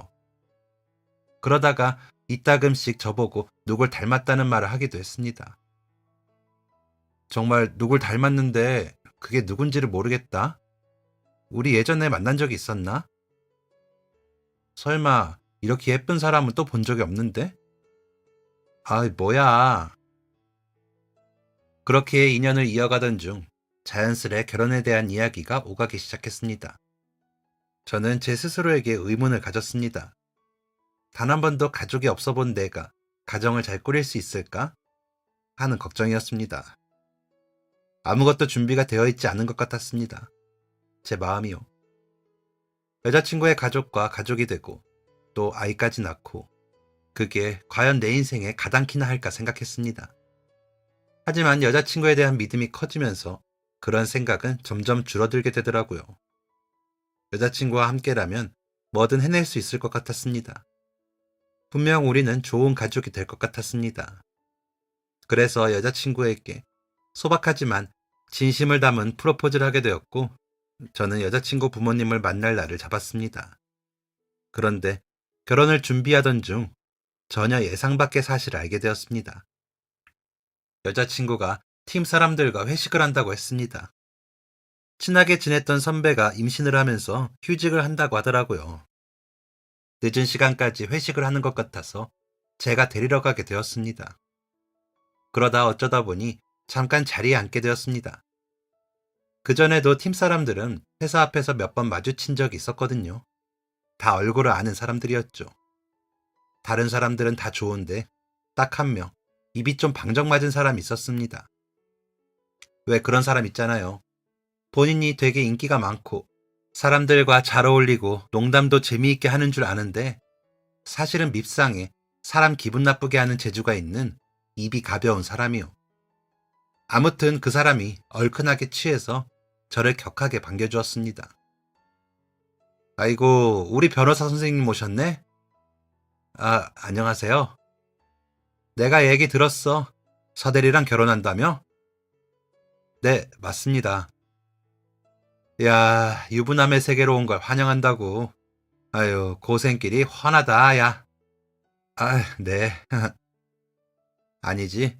그러다가 이따금씩 저보고 누굴 닮았다는 말을 하기도 했습니다. 정말 누굴 닮았는데 그게 누군지를 모르겠다. 우리 예전에 만난 적이 있었나? 설마 이렇게 예쁜 사람은 또 본 적이 없는데? 아, 뭐야. 그렇게 인연을 이어가던 중 자연스레 결혼에 대한 이야기가 오가기 시작했습니다. 저는 제 스스로에게 의문을 가졌습니다. 단 한 번도 가족이 없어 본 내가 가정을 잘 꾸릴 수 있을까? 하는 걱정이었습니다. 아무것도 준비가 되어 있지 않은 것 같았습니다. 제 마음이요. 여자친구의 가족과 가족이 되고 또 아이까지 낳고 그게 과연 내 인생에 가당키나 할까 생각했습니다. 하지만 여자친구에 대한 믿음이 커지면서 그런 생각은 점점 줄어들게 되더라고요. 여자친구와 함께라면 뭐든 해낼 수 있을 것 같았습니다. 분명 우리는 좋은 가족이 될 것 같았습니다. 그래서 여자친구에게 소박하지만 진심을 담은 프로포즈를 하게 되었고 저는 여자친구 부모님을 만날 날을 잡았습니다. 그런데 결혼을 준비하던 중 전혀 예상 밖의 사실을 알게 되었습니다. 여자친구가 팀 사람들과 회식을 한다고 했습니다. 친하게 지냈던 선배가 임신을 하면서 휴직을 한다고 하더라고요. 늦은 시간까지 회식을 하는 것 같아서 제가 데리러 가게 되었습니다. 그러다 어쩌다 보니 잠깐 자리에 앉게 되었습니다. 그전에도 팀 사람들은 회사 앞에서 몇 번 마주친 적이 있었거든요. 다 얼굴을 아는 사람들이었죠. 다른 사람들은 다 좋은데 딱 한 명, 입이 좀 방정맞은 사람이 있었습니다. 왜 그런 사람 있잖아요. 본인이 되게 인기가 많고 사람들과 잘 어울리고 농담도 재미있게 하는 줄 아는데 사실은 밉상에 사람 기분 나쁘게 하는 재주가 있는 입이 가벼운 사람이요. 아무튼 그 사람이 얼큰하게 취해서 저를 격하게 반겨주었습니다. 아이고, 우리 변호사 선생님 오셨네? 아, 안녕하세요. 내가 얘기 들었어. 서대리랑 결혼한다며? 네, 맞습니다. 야, 유부남의 세계로 온 걸 환영한다고. 아유, 고생길이 훤하다, 야. 아, 네. 아니지.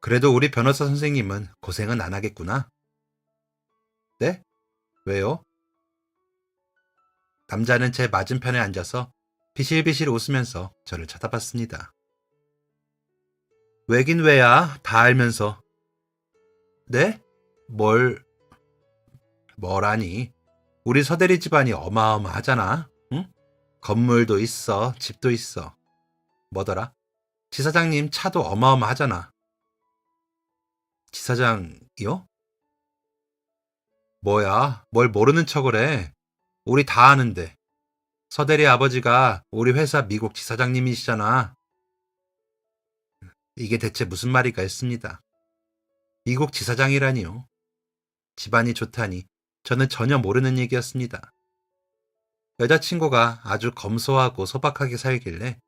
그래도 우리 변호사 선생님은 고생은 안 하겠구나. 네? 왜요? 남자는 제 맞은편에 앉아서 비실비실 웃으면서 저를 쳐다봤습니다. 왜긴 왜야, 다 알면서. 네? 뭐라니. 우리 서대리 집안이 어마어마하잖아. 응? 건물도 있어, 집도 있어. 뭐더라? 지사장님 차도 어마어마하잖아. 지사장이요? 뭐야, 뭘 모르는 척을 해. 우리 다 아는데. 서대리 아버지가 우리 회사 미국 지사장님이시잖아. 이게 대체 무슨 말이가 했습니다. 미국 지사장이라니요. 집안이 좋다니 저는 전혀 모르는 얘기였습니다. 여자친구가 아주 검소하고 소박하게 살길래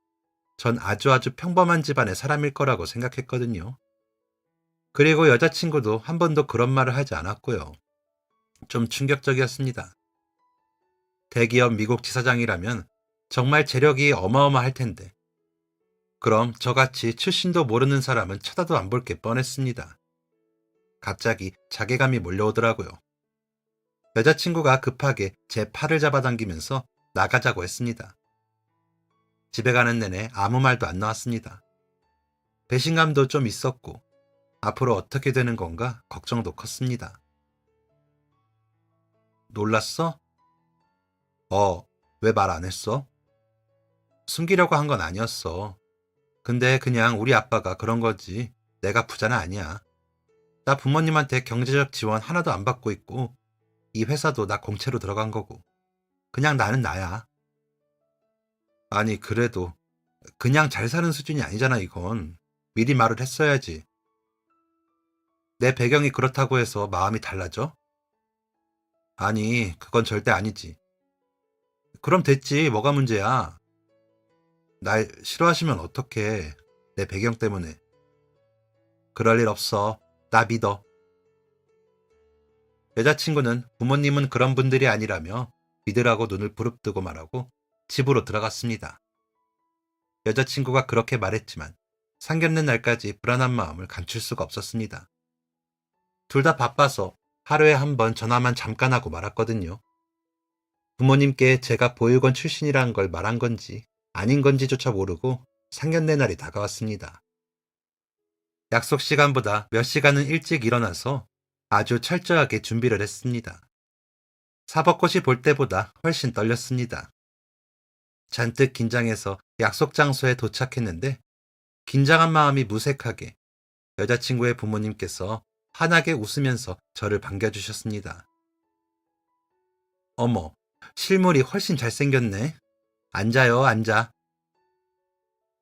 전 아주 평범한 집안의 사람일 거라고 생각했거든요. 그리고 여자친구도 한 번도 그런 말을 하지 않았고요. 좀 충격적이었습니다. 대기업 미국 지사장이라면 정말 재력이 어마어마할 텐데 그럼 저같이 출신도 모르는 사람은 쳐다도 안 볼 게 뻔했습니다. 갑자기 자괴감이 몰려오더라고요. 여자친구가 급하게 제 팔을 잡아당기면서 나가자고 했습니다. 집에 가는 내내 아무 말도 안 나왔습니다. 배신감도 좀 있었고 앞으로 어떻게 되는 건가 걱정도 컸습니다. 놀랐어? 왜 말 안 했어? 숨기려고 한 건 아니었어. 근데 그냥 우리 아빠가 그런 거지. 내가 부자는 아니야. 나 부모님한테 경제적 지원 하나도 안 받고 있고 이 회사도 나 공채로 들어간 거고 그냥 나는 나야. 아니 그래도 그냥 잘 사는 수준이 아니잖아 이건. 미리 말을 했어야지. 내 배경이 그렇다고 해서 마음이 달라져? 아니 그건 절대 아니지. 그럼 됐지 뭐가 문제야. 날 싫어하시면 어떡해. 내 배경 때문에. 그럴 일 없어. 나 믿어. 여자친구는 부모님은 그런 분들이 아니라며 믿으라고 눈을 부릅뜨고 말하고 집으로 들어갔습니다. 여자친구가 그렇게 말했지만 상견례 날까지 불안한 마음을 감출 수가 없었습니다. 둘 다 바빠서 하루에 한 번 전화만 잠깐 하고 말았거든요. 부모님께 제가 보육원 출신이라는 걸 말한 건지 아닌 건지조차 모르고 상견례 날이 다가왔습니다. 약속 시간보다 몇 시간은 일찍 일어나서 아주 철저하게 준비를 했습니다. 사법고시 볼 때보다 훨씬 떨렸습니다. 잔뜩 긴장해서 약속 장소에 도착했는데 긴장한 마음이 무색하게 여자친구의 부모님께서 환하게 웃으면서 저를 반겨주셨습니다. 어머, 실물이 훨씬 잘생겼네. 앉아요, 앉아.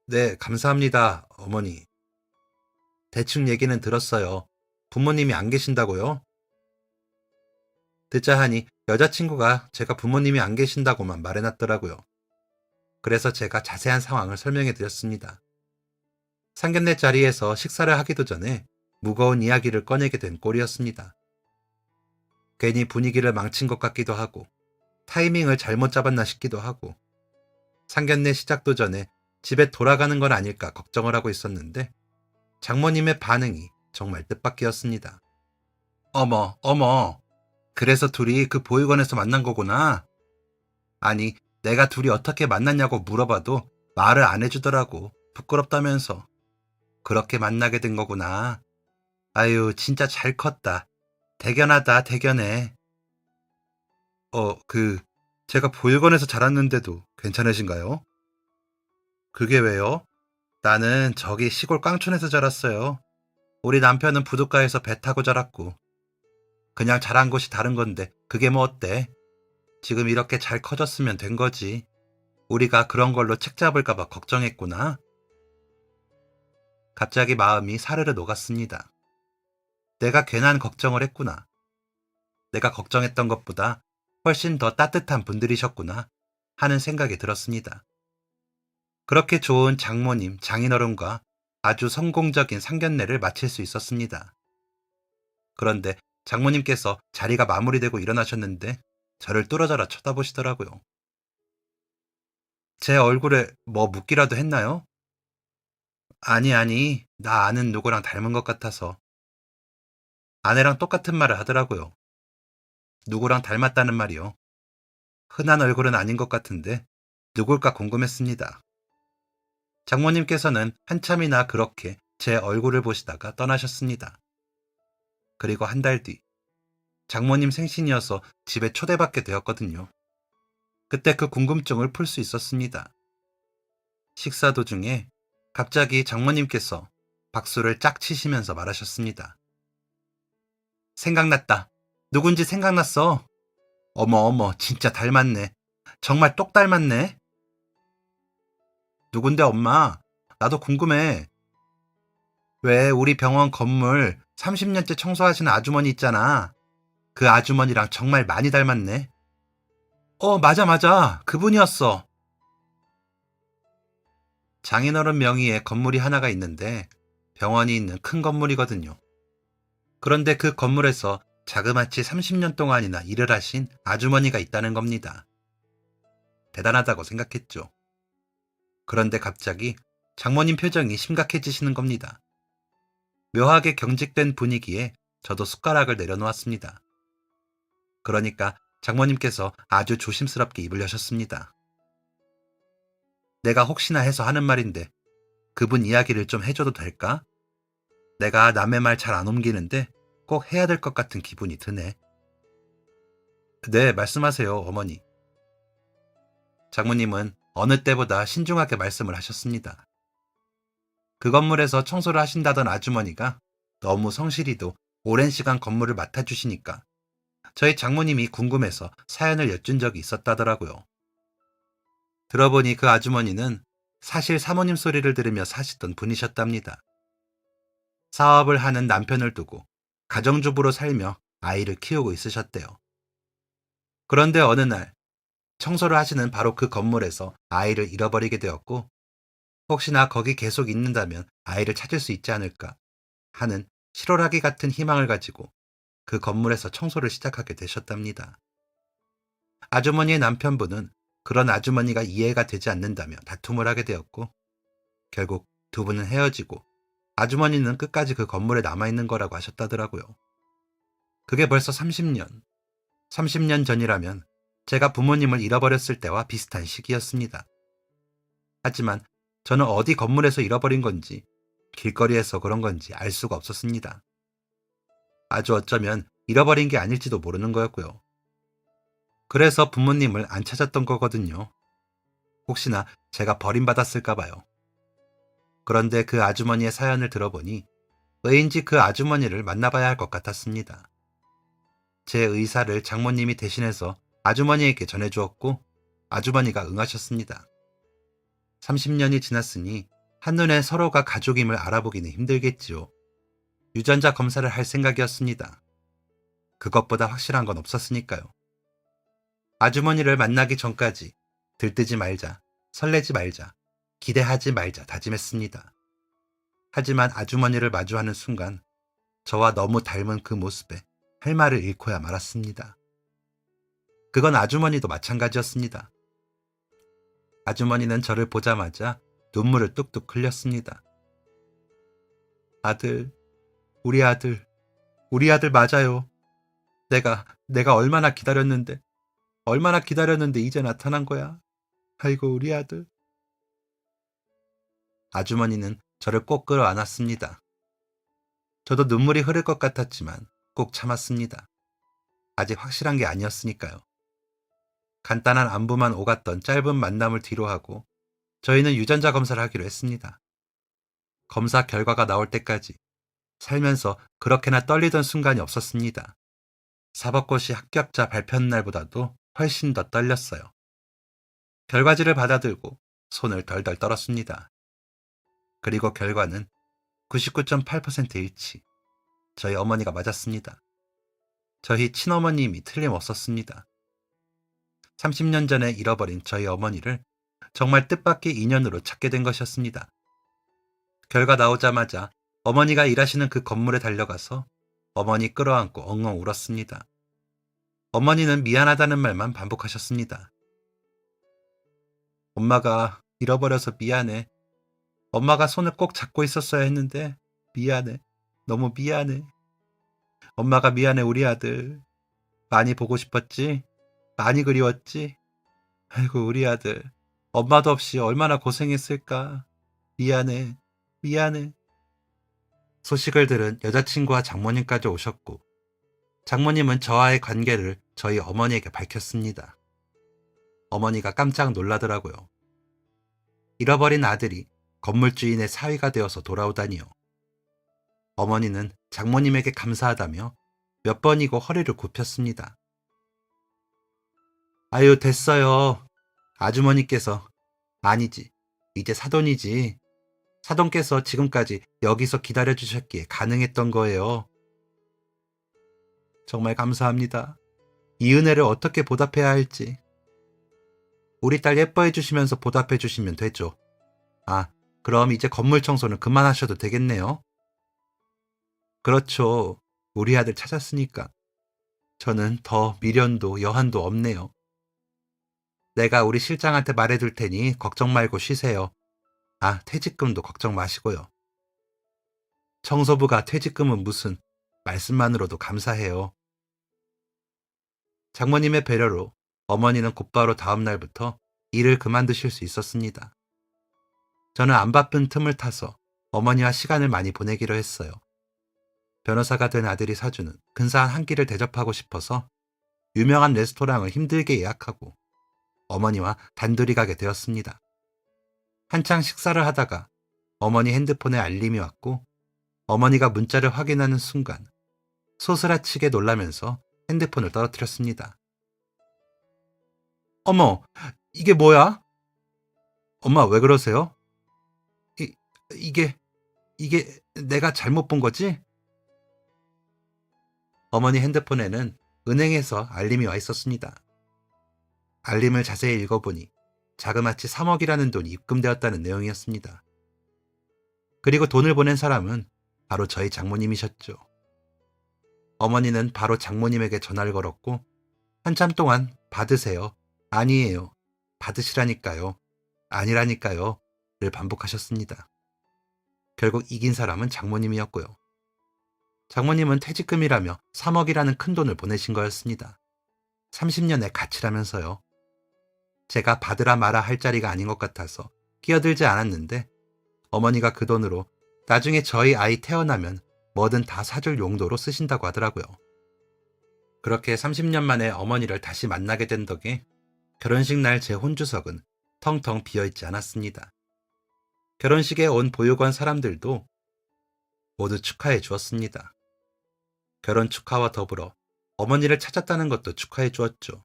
네, 감사합니다, 어머니. 대충 얘기는 들었어요. 부모님이 안 계신다고요? 듣자 하니 여자친구가 제가 부모님이 안 계신다고만 말해놨더라고요. 그래서 제가 자세한 상황을 설명해 드렸습니다. 상견례 자리에서 식사를 하기도 전에 무거운 이야기를 꺼내게 된 꼴이었습니다. 괜히 분위기를 망친 것 같기도 하고 타이밍을 잘못 잡았나 싶기도 하고 상견례 시작도 전에 집에 돌아가는 건 아닐까 걱정을 하고 있었는데 장모님의 반응이 정말 뜻밖이었습니다. 어머, 그래서 둘이 그 보육원에서 만난 거구나. 아니, 내가 둘이 어떻게 만났냐고 물어봐도 말을 안 해주더라고. 부끄럽다면서. 그렇게 만나게 된 거구나. 아유, 진짜 잘 컸다. 대견하다, 대견해. 제가 보육원에서 자랐는데도 괜찮으신가요? 그게 왜요? 나는 저기 시골 깡촌에서 자랐어요. 우리 남편은 부둣가에서 배 타고 자랐고. 그냥 자란 곳이 다른 건데 그게 뭐 어때? 지금 이렇게 잘 커졌으면 된 거지. 우리가 그런 걸로 책 잡을까 봐 걱정했구나. 갑자기 마음이 사르르 녹았습니다. 내가 괜한 걱정을 했구나. 내가 걱정했던 것보다 훨씬 더 따뜻한 분들이셨구나 하는 생각이 들었습니다. 그렇게 좋은 장모님, 장인어른과 아주 성공적인 상견례를 마칠 수 있었습니다. 그런데 장모님께서 자리가 마무리되고 일어나셨는데 저를 뚫어져라 쳐다보시더라고요. 제 얼굴에 뭐 묻기라도 했나요? 아니, 나 아는 누구랑 닮은 것 같아서. 아내랑 똑같은 말을 하더라고요. 누구랑 닮았다는 말이요. 흔한 얼굴은 아닌 것 같은데 누굴까 궁금했습니다. 장모님께서는 한참이나 그렇게 제 얼굴을 보시다가 떠나셨습니다. 그리고 한 달 뒤, 장모님 생신이어서 집에 초대받게 되었거든요. 그때 그 궁금증을 풀 수 있었습니다. 식사 도중에 갑자기 장모님께서 박수를 짝 치시면서 말하셨습니다. 생각났다. 누군지 생각났어. 어머, 진짜 닮았네. 정말 똑 닮았네. 누군데 엄마? 나도 궁금해. 왜 우리 병원 건물 30년째 청소하시는 아주머니 있잖아. 그 아주머니랑 정말 많이 닮았네. 맞아. 그분이었어. 장인어른 명의의 건물이 하나가 있는데 병원이 있는 큰 건물이거든요. 그런데 그 건물에서 자그마치 30년 동안이나 일을 하신 아주머니가 있다는 겁니다. 대단하다고 생각했죠. 그런데 갑자기 장모님 표정이 심각해지시는 겁니다. 묘하게 경직된 분위기에 저도 숟가락을 내려놓았습니다. 그러니까 장모님께서 아주 조심스럽게 입을 여셨습니다. 내가 혹시나 해서 하는 말인데 그분 이야기를 좀 해줘도 될까? 내가 남의 말 잘 안 옮기는데 꼭 해야 될 것 같은 기분이 드네. 네, 말씀하세요, 어머니. 장모님은 어느 때보다 신중하게 말씀을 하셨습니다. 그 건물에서 청소를 하신다던 아주머니가 너무 성실히도 오랜 시간 건물을 맡아주시니까 저희 장모님이 궁금해서 사연을 여쭌 적이 있었다더라고요. 들어보니 그 아주머니는 사실 사모님 소리를 들으며 사시던 분이셨답니다. 사업을 하는 남편을 두고 가정주부로 살며 아이를 키우고 있으셨대요. 그런데 어느 날 청소를 하시는 바로 그 건물에서 아이를 잃어버리게 되었고 혹시나 거기 계속 있는다면 아이를 찾을 수 있지 않을까 하는 실오라기 같은 희망을 가지고 그 건물에서 청소를 시작하게 되셨답니다. 아주머니의 남편분은 그런 아주머니가 이해가 되지 않는다며 다툼을 하게 되었고 결국 두 분은 헤어지고 아주머니는 끝까지 그 건물에 남아있는 거라고 하셨다더라고요. 그게 벌써 30년. 30년 전이라면 제가 부모님을 잃어버렸을 때와 비슷한 시기였습니다. 하지만 저는 어디 건물에서 잃어버린 건지 길거리에서 그런 건지 알 수가 없었습니다. 아주 어쩌면 잃어버린 게 아닐지도 모르는 거였고요. 그래서 부모님을 안 찾았던 거거든요. 혹시나 제가 버림받았을까 봐요. 그런데 그 아주머니의 사연을 들어보니 왜인지 그 아주머니를 만나봐야 할 것 같았습니다. 제 의사를 장모님이 대신해서 아주머니에게 전해주었고 아주머니가 응하셨습니다. 30년이 지났으니 한눈에 서로가 가족임을 알아보기는 힘들겠지요. 유전자 검사를 할 생각이었습니다. 그것보다 확실한 건 없었으니까요. 아주머니를 만나기 전까지 들뜨지 말자, 설레지 말자, 기대하지 말자 다짐했습니다. 하지만 아주머니를 마주하는 순간 저와 너무 닮은 그 모습에 할 말을 잃고야 말았습니다. 그건 아주머니도 마찬가지였습니다. 아주머니는 저를 보자마자 눈물을 뚝뚝 흘렸습니다. 아들, 우리 아들, 우리 아들 맞아요. 내가 얼마나 기다렸는데 이제 나타난 거야. 아이고, 우리 아들. 아주머니는 저를 꼭 끌어안았습니다. 저도 눈물이 흐를 것 같았지만 꼭 참았습니다. 아직 확실한 게 아니었으니까요. 간단한 안부만 오갔던 짧은 만남을 뒤로하고 저희는 유전자 검사를 하기로 했습니다. 검사 결과가 나올 때까지 살면서 그렇게나 떨리던 순간이 없었습니다. 사법고시 합격자 발표하는 날보다도 훨씬 더 떨렸어요. 결과지를 받아들고 손을 덜덜 떨었습니다. 그리고 결과는 99.8% 일치. 저희 어머니가 맞았습니다. 저희 친어머님이 틀림없었습니다. 30년 전에 잃어버린 저희 어머니를 정말 뜻밖의 인연으로 찾게 된 것이었습니다. 결과 나오자마자 어머니가 일하시는 그 건물에 달려가서 어머니 끌어안고 엉엉 울었습니다. 어머니는 미안하다는 말만 반복하셨습니다. 엄마가 잃어버려서 미안해. 엄마가 손을 꼭 잡고 있었어야 했는데 미안해. 너무 미안해. 엄마가 미안해 우리 아들. 많이 보고 싶었지? 많이 그리웠지? 아이고 우리 아들. 엄마도 없이 얼마나 고생했을까. 미안해. 미안해. 소식을 들은 여자친구와 장모님까지 오셨고 장모님은 저와의 관계를 저희 어머니에게 밝혔습니다. 어머니가 깜짝 놀라더라고요. 잃어버린 아들이 건물주인의 사위가 되어서 돌아오다니요. 어머니는 장모님에게 감사하다며 몇 번이고 허리를 굽혔습니다. 아유 됐어요. 아주머니께서 아니지 이제 사돈이지. 사돈께서 지금까지 여기서 기다려주셨기에 가능했던 거예요. 정말 감사합니다. 이 은혜를 어떻게 보답해야 할지. 우리 딸 예뻐해 주시면서 보답해 주시면 되죠. 아, 그럼 이제 건물 청소는 그만하셔도 되겠네요. 그렇죠. 우리 아들 찾았으니까. 저는 더 미련도 여한도 없네요. 내가 우리 실장한테 말해둘 테니 걱정 말고 쉬세요. 아, 퇴직금도 걱정 마시고요. 청소부가 퇴직금은 무슨 말씀만으로도 감사해요. 장모님의 배려로 어머니는 곧바로 다음 날부터 일을 그만두실 수 있었습니다. 저는 안 바쁜 틈을 타서 어머니와 시간을 많이 보내기로 했어요. 변호사가 된 아들이 사주는 근사한 한 끼를 대접하고 싶어서 유명한 레스토랑을 힘들게 예약하고 어머니와 단둘이 가게 되었습니다. 한창 식사를 하다가 어머니 핸드폰에 알림이 왔고 어머니가 문자를 확인하는 순간 소스라치게 놀라면서 핸드폰을 떨어뜨렸습니다. 어머, 이게 뭐야? 엄마, 왜 그러세요? 이, 이게, 이게 내가 잘못 본 거지? 어머니 핸드폰에는 은행에서 알림이 와 있었습니다. 알림을 자세히 읽어보니 자그마치 3억이라는 돈이 입금되었다는 내용이었습니다. 그리고 돈을 보낸 사람은 바로 저희 장모님이셨죠. 어머니는 바로 장모님에게 전화를 걸었고 한참 동안 받으세요, 아니에요, 받으시라니까요, 아니라니까요 를 반복하셨습니다. 결국 이긴 사람은 장모님이었고요. 장모님은 퇴직금이라며 3억이라는 큰 돈을 보내신 거였습니다. 30년의 가치라면서요. 제가 받으라 마라 할 자리가 아닌 것 같아서 끼어들지 않았는데 어머니가 그 돈으로 나중에 저희 아이 태어나면 뭐든 다 사줄 용도로 쓰신다고 하더라고요. 그렇게 30년 만에 어머니를 다시 만나게 된 덕에 결혼식 날 제 혼주석은 텅텅 비어있지 않았습니다. 결혼식에 온 보육원 사람들도 모두 축하해 주었습니다. 결혼 축하와 더불어 어머니를 찾았다는 것도 축하해 주었죠.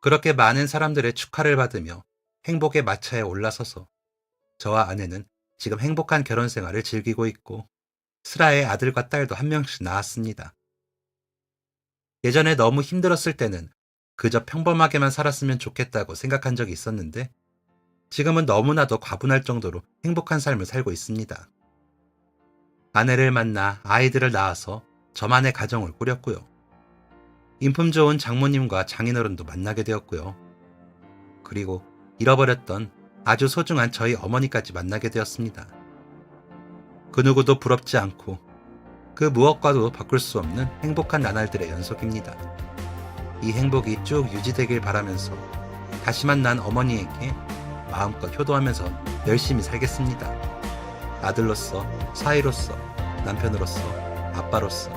그렇게 많은 사람들의 축하를 받으며 행복의 마차에 올라서서 저와 아내는 지금 행복한 결혼 생활을 즐기고 있고 슬아의 아들과 딸도 한 명씩 낳았습니다. 예전에 너무 힘들었을 때는 그저 평범하게만 살았으면 좋겠다고 생각한 적이 있었는데 지금은 너무나도 과분할 정도로 행복한 삶을 살고 있습니다. 아내를 만나 아이들을 낳아서 저만의 가정을 꾸렸고요. 인품 좋은 장모님과 장인어른도 만나게 되었고요. 그리고 잃어버렸던 아주 소중한 저희 어머니까지 만나게 되었습니다. 그 누구도 부럽지 않고 그 무엇과도 바꿀 수 없는 행복한 나날들의 연속입니다. 이 행복이 쭉 유지되길 바라면서 다시 만난 어머니에게 마음껏 효도하면서 열심히 살겠습니다. 아들로서, 사위로서, 남편으로서, 아빠로서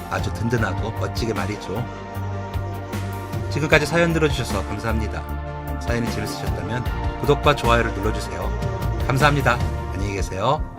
아주 든든하고 멋지게 말이죠. 지금까지 사연 들어주셔서 감사합니다. 사연이 재밌으셨다면 구독과 좋아요를 눌러주세요. 감사합니다. 안녕히 계세요.